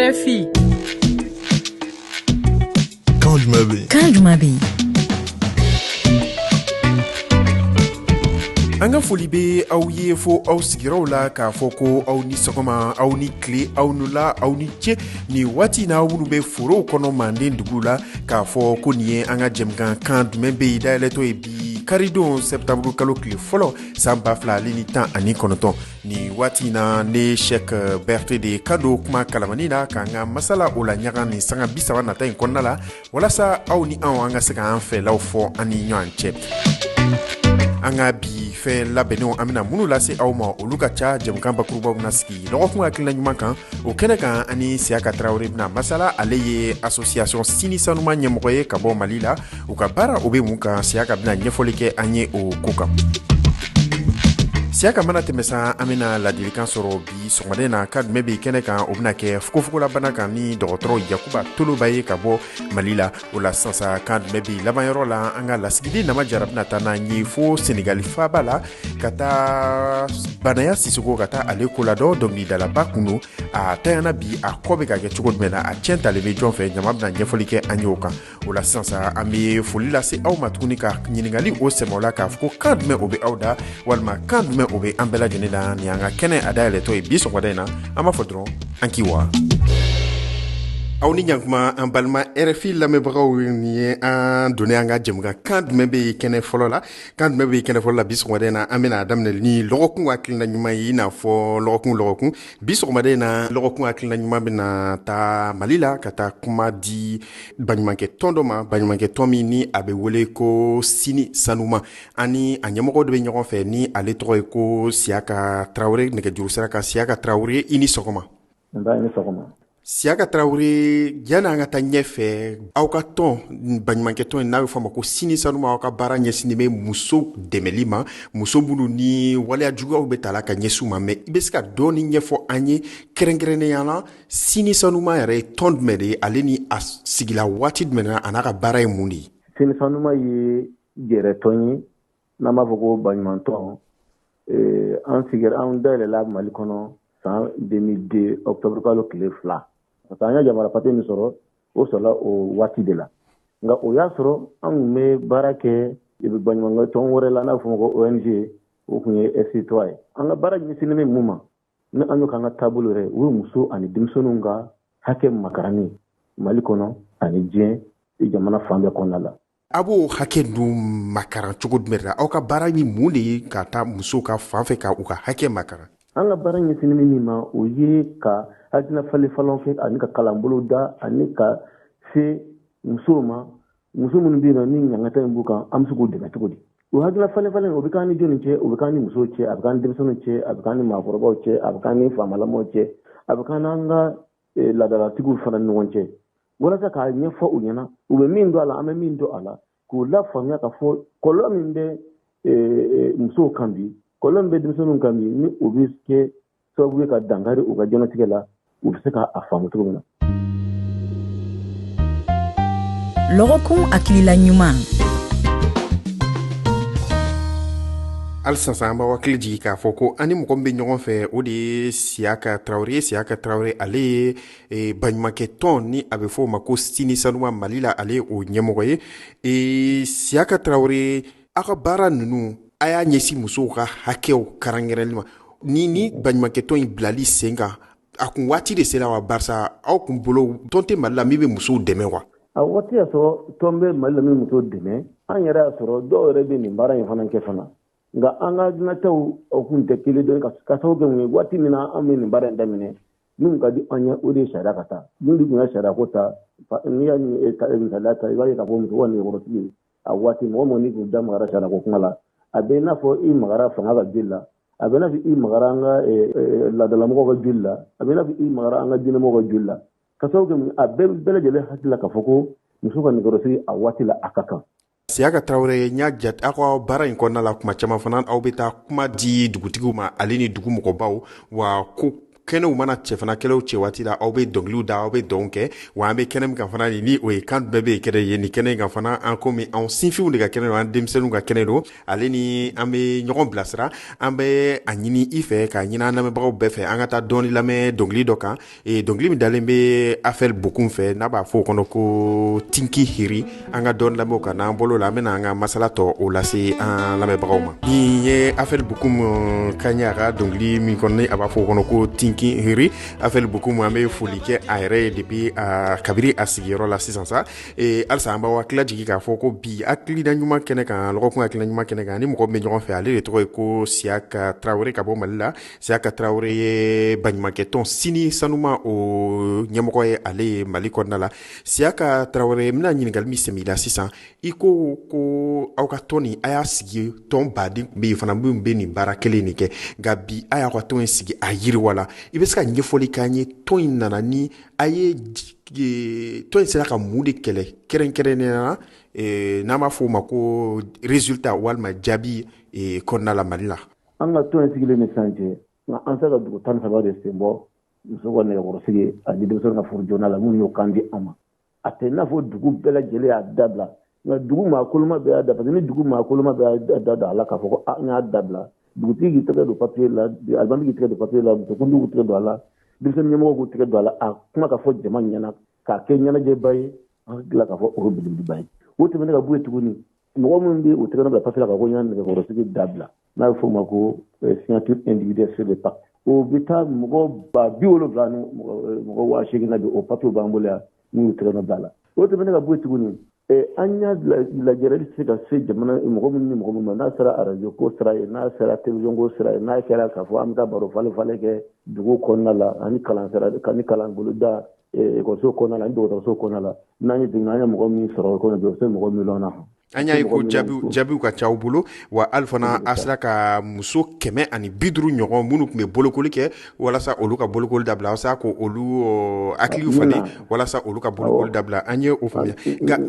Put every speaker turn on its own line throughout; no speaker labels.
RFI.
Quand je m'habille.
An ka foli be aw ye fo aw sigiraw la k'a fɔ ko aw ni sɔgɔma aw ni tile aw nu la aw ni ce ni waati na minnu be forow kɔnɔ manden dugu la k'a fɔ ko nin ye an ka jɛmukan kan jumɛn be yen dayɛlɛtɔ ye bi karidon sɛptamuru kalo tile fɔlɔ san 2019 ni waati na ne Cheick Berté de ka don kuma kalamani na k'an ka masala o la ɲaga ni sanga 30 nata in kɔnɔna la walasa aw ni anw an ka se k'an fɛlaw fɔ an ni ɲɔgɔn cɛ. An ka bi fɛn labɛnnenw an bɛna minnu lase aw ma olu ka ca jɛmukan bakurubaw bɛna sigi lɔgɔkun hakilina ɲuman kan o kɛnɛ kan ani Siyaka Tarawele bɛna masala ale ye association Sini Sanuma ɲɛmɔgɔ ye ka bɔ Mali la u ka baara o bɛ mun kan Siyaka bɛna ɲɛfɔli kɛ an ye o ko kan. Siyaka mana tɛmɛ sa an bɛna ladilikan sɔrɔ bi sɔgɔmaden na ka jumɛn bɛ kɛnɛ kan o bɛna kɛ fukofukolabana kan ni dɔgɔtɔrɔ Yakuba Toloba ye ka bɔ Mali la o la sisan kan jumɛn bɛ labanyɔrɔ la an ka lasigiden Nama Jara bɛna taa n'an ye fo Senegali faaba la ka taa Banaya Sisoko ka taa ale ko la dɔ dɔnkilidalaba kun don a tanyana bi a kɔ bɛ ka kɛ cogo jumɛn na a tiɲɛ talen bɛ jɔn fɛ ɲama bɛna ɲɛfɔli kɛ an ye o kan o la sisan an bɛ foli lase aw ma tuguni ka ɲininkali o sɛmɛ la k'a fɔ ko kan jumɛn o bɛ aw da walima kan jumɛn o bɛ an bɛɛ lajɛlen da ni an ka kɛnɛ a dayɛlɛtɔ ye bi sɔgɔmada in na an b'a fɔ dɔrɔn an k'i wa. Aw ni ɲankuma an balima RFI lamɛnbagaw ni ye an donne an ka jɛmukan kan jumɛn bɛ kɛnɛ fɔlɔ la kan jumɛn bɛ kɛnɛ fɔlɔ la bi sɔgɔmada in na an bɛna daminɛ ni lɔgɔkun hakilina ɲuman ye i n'a fɔ lɔgɔkun bi sɔgɔmada in na lɔgɔkun hakilina ɲuman bɛna taa Mali la ka taa kuma di baɲumankɛ tɔn dɔ ma baɲumankɛ tɔn min ni a bɛ wele ko Sini Sanuma ani a ɲɛmɔgɔ dɔ bɛ ɲɔgɔn fɛ ni ale tɔgɔ ye ko Siyaka Tarawele nɛgɛjuru sira kan Siyaka Tarawele i ni sɔgɔma.
Ni sɔgɔma.
Siyaka Tarawele yanni an ka taa ɲɛfɛ aw ka tɔn baɲumankɛ tɔn in n'a bɛ fɔ a ma ko Sini Sanuma aw ka baara ɲɛsinnen bɛ muso dɛmɛli ma muso minnu ni waleya juguyaw bɛ ta la ka ɲɛsin u ma mais i bɛ se ka dɔɔni ɲɛfɔ an ye kɛrɛnkɛrɛnnenya la Sini Sanuma yɛrɛ ye tɔn jumɛn de ye ale ni a sigila waati jumɛn na a n'a ka baara ye mun de ye.
Sini Sanuma ye yɛrɛ tɔn ye n'an b'a fɔ ko baɲumankɛ tɔn an dayɛlɛla Mali kɔnɔ san 2002 octobre kalo tile 2 parce que an ka jamana papier min sɔrɔ o sɔrɔla o waati de la nka o y'a sɔrɔ an tun bɛ baara kɛ baɲumankɛ tɔn wɛrɛ la n'a bɛ fɔ ko ONG o tun ye S3 ye an ka baara ɲɛsinnen bɛ mun ma ni an y'o k'an ka taabolo yɛrɛ o ye muso ani denmisɛnninw ka hakɛ makarani Mali kɔnɔ ani diɲɛ jamana fan bɛɛ kɔnɔna la.
A b'o hakɛ dun makaran cogo jumɛn na aw ka baara ye mun de ye ka taa musow ka fan fɛ ka u ka hakɛ makaran.
An ka baara ɲɛsinnen bɛ min ma o ye ka hakilina falen kɛ ani ka kalanbolo da ani ka se musow ma muso minnu bɛ yen ni ɲangata in b'u kan an bɛ se k'o dɛmɛ cogo di o hakilina falen o bɛ k'an ni jɔnni cɛ o bɛ k'an ni musow cɛ a bɛ k'an denmisɛnninw cɛ a bɛ k'an ni maakɔrɔbaw cɛ a bɛ k'an ni faamalamɔw cɛ a bɛ k'an n'an ka laadalatigiw fana ni ɲɔgɔn cɛ walasa k'a ɲɛfɔ u ɲɛna u bɛ min dɔn a la an bɛ min dɔn a la k'u lafaamuya ka fɔ kɔlɔlɔ min bɛ musow kan bi kɔlɔlɔ min bɛ denmisɛnninw kan bi ni o bɛ kɛ sababu ye ka dankari u ka jɛnnatigɛ la u bɛ se k'a faamu cogo min na.
Lɔgɔkun hakilila ɲuman.
Halisa an b'aw hakili jigin k'a fɔ ko ani mɔgɔ min bɛ ɲɔgɔn fɛ o de ye Siyaka Tarawele ale ye baɲumankɛ tɔn ni a bɛ fɔ o ma ko Sini Sanuma Mali la ale ye o ɲɛmɔgɔ ye Siyaka Tarawele aw ka baara ninnu a y'a ɲɛsin musow ka hakɛw kɛrɛnkɛrɛnli ma ni baɲumankɛ tɔn in bilali sen kan a kun waati de sera wa barisa aw kun bolo tɔn tɛ Mali la min bɛ musow dɛmɛ wa.
A waati y'a sɔrɔ tɔn bɛ Mali la min musow dɛmɛ an yɛrɛ y'a sɔrɔ dɔw yɛrɛ bɛ nin baara in fana kɛ fana nka an ka dunataw o kun tɛ kelen dɔn ka sababu kɛ mun ye waati min na an bɛ nin baara in daminɛ min ka di an ye o de ye sariya ka taa min tun ye sariya ko ta n'i y'a misaliya ta i b'a ye k'a fɔ muso ka nɛgɛkɔrɔsigi ye a waati mɔgɔ mɔgɔ ni kun da magara sariya ko kuma la a bɛ i n'a fɔ i magara fanga ka joli la a bɛ i n'a fɔ i magara an ka laadalamɔgɔw ka joli la a bɛ i n'a fɔ i magara an ka diinɛmɔgɔw ka joli la ka sababu kɛ a bɛɛ lajɛlen hakili la k'a fɔ ko muso ka nɛgɛkɔrɔsigi a waati la a ka kan.
Siyaka Tarawele n y'a jate aw ka baara in kɔnɔna la kuma caman fana aw bɛ taa kuma di dugutigiw ma ale ni dugu mɔgɔbaw wa ko kɛnɛw mana cɛ fana kɛlɛw cɛ waati la aw bɛ dɔnkiliw da aw bɛ dɔn kɛ wa an bɛ kɛnɛ min kan fana ni o ye kan bɛɛ bɛ kɛnɛ ye ni kɛnɛ kan fana an komi an sinfinw de ka kɛnɛ don an denmisɛnninw ka kɛnɛ don ale ni an bɛ ɲɔgɔn bilasira an bɛ a ɲini i fɛ ka ɲini an lamɛnbagaw bɛɛ fɛ an ka taa dɔɔni lamɛn dɔnkili dɔ kan dɔnkili min dalen bɛ Afɛl Bokum fɛ n'a b'a fɔ o kɔnɔ ko Tinki Hiri an ka dɔɔni lamɛn o kan n'an bolo la an bɛna an ka masala tɔ o lase an lamɛnbagaw ma ni ye Afɛl Bokum kan ye a ka dɔnkili min kɔnɔ a b'a fɔ o kɔnɔ ko Tinki Hiri Afɛl Bokum an bɛ foli kɛ a yɛrɛ ye depuis kabiri a sigiyɔrɔ la sisan sa halisa an b'a hakili jigin k'a fɔ ko bi hakilina ɲuman kɛnɛ kan lɔgɔkun hakilina ɲuman kɛnɛ kan ni mɔgɔ min bɛ ɲɔgɔn fɛ ale de tɔgɔ ye ko Siyaka Traoré ka bɔ Mali la Siyaka Traoré ye baɲumankɛ tɔn sini sanuma o ɲɛmɔgɔ ye ale ye Mali kɔnɔna la Siyaka Traoré mina ɲininkali min sɛmɛ i la sisan i ko aw ka tɔn nin a y'a sigi tɔn baden tun bɛ yen fana min bɛ nin baara kelen nin kɛ nka bi a y'a ka tɔn in sigi a yiriwala i bɛ se ka ɲɛfɔli k'an ye tɔn in nana ni a ye tɔn in sera ka mun de kɛlɛ kɛrɛnkɛrɛnnenya na n'an b'a fɔ o ma ko résultat walima jaabi kɔnɔna la Mali la.
An ka tɔn in sigilen ni sisan cɛ nka an sera ka dugu 13 de sen bɔ muso ka nɛgɛkɔrɔsigi a di denmisɛnw ka furu joona la minnu y'o kan di an ma a tɛ i n'a fɔ dugu bɛɛ lajɛlen y'a dabila nka dugu maakoloma bɛɛ y'a dabila parce que ni dugu maakoloma bɛɛ y'a da a la k'a fɔ ko an y'a dabila dugutigi k'i tɛgɛ don papier la alimami k'i tɛgɛ don papier la musokuntigiw k'u tɛgɛ don a la denmisɛnnin ɲɛmɔgɔw k'u tɛgɛ don a la a kuma ka fɔ jama ɲɛna k'a kɛ ɲɛnajɛba ye an tila k'a fɔ o ye belebeleba ye o tɛmɛnen ka bɔ yen tuguni mɔgɔ min bɛ o tɛgɛ don papier la ka ko ɲɛna nɛgɛkɔrɔsigi dabila n'a bɛ fɔ o ma ko signature individuelle sur le pacte o bɛ taa mɔgɔ 70 ni mɔgɔ 80 na bi o papier b'an bolo yan n'u tɛgɛ don a la o tɛmɛnen ka bɔ yen tuguni an y'a lajɛrɛli se ka se jamana mɔgɔ min ni mɔgɔ min ma n'a sera radio ko sira ye n'a sera télévision ko sira ye n'a kɛra k'a fɔ an bɛ taa baro falen kɛ dugu kɔnɔna la ani kalan sira ni kalan boloda ekɔliso kɔnɔna la ani dɔgɔtɔrɔso kɔnɔna la n'an ye deguna an ye mɔgɔ min sɔrɔ o kɔnɔ bi o se mɔgɔ miliyɔn na
an y'a ye ko jaabiw ka ca u bolo wa hali fana a sera ka muso 150 ɲɔgɔn minnu tun bɛ bolokoli kɛ walasa olu ka bolokoli dabila a sera ko olu hakiliw falen walasa olu ka bolokoli dabila an ye o faamuya nka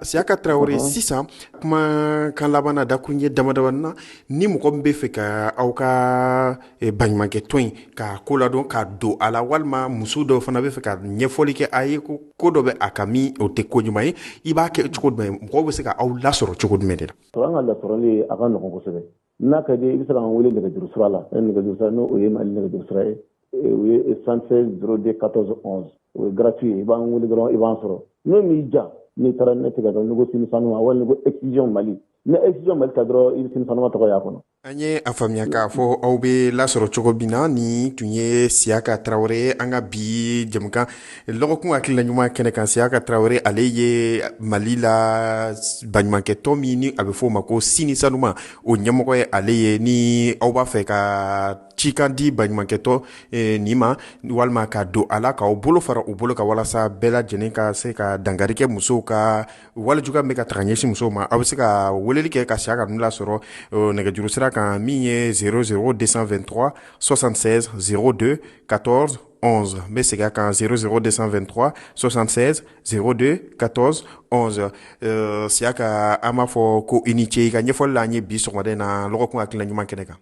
Siyaka Traoré sisan kuma kan laban na dakun ye damadamanin na ni mɔgɔ min bɛ fɛ ka aw ka baɲumankɛ tɔn in ka ko ladɔn ka don a la walima muso dɔw fana bɛ fɛ ka ɲɛfɔli kɛ a ye ko dɔ bɛ a kan min o tɛ ko ɲuman ye i b'a kɛ cogo jumɛn mɔgɔw bɛ se ka aw lasɔrɔ cogo jumɛn de la.
An ka lasɔrɔli a ka nɔgɔn kosɛbɛ n'a ka di i bɛ se k'an wele nɛgɛjuru sira la nɛgɛjuru sira n'o ye Mali nɛgɛjuru sira ye o ye 76 02 14 11 o ye gratuit i b'an wele dɔrɔn i b'an sɔrɔ n'o m'i ja n'i taara ne tigɛ dɔrɔn niko sini sanuma wala niko excision Mali ni excision Mali ta dɔrɔn i bɛ sini sanuma tɔgɔ y'a kɔnɔ.
An ye a faamuya k'a fɔ aw bɛ lasɔrɔ cogo min na ni tun ye Siyaka Traoré an ka bi jamukan lɔgɔkun hakilina ɲuman kɛnɛ kan Siyaka Traoré ale ye Mali la baɲumankɛ tɔn min ni a bɛ fɔ o ma ko sini sanuma o ɲɛmɔgɔ ye ale ye ni aw b'a fɛ ka cikan di baɲumankɛ tɔn nin ma walima ka don a la k'aw bolo fara u bolo ka walasa bɛɛ lajɛlen ka se ka dankari kɛ musow ka walijuga min bɛ ka taga ɲɛsin musow ma aw bɛ se ka weleli kɛ ka Siyaka ninnu lasɔrɔ nɛgɛjuru sira kan min ye 00223 76 02 14 11 n bɛ segin a kan 00223 76 02 14 11 Siyaka an b'a fɔ ko i ni ce i ka ɲɛfɔli la an ye bi sɔgɔmada in na lɔgɔkun hakilina ɲuman kɛnɛ kan.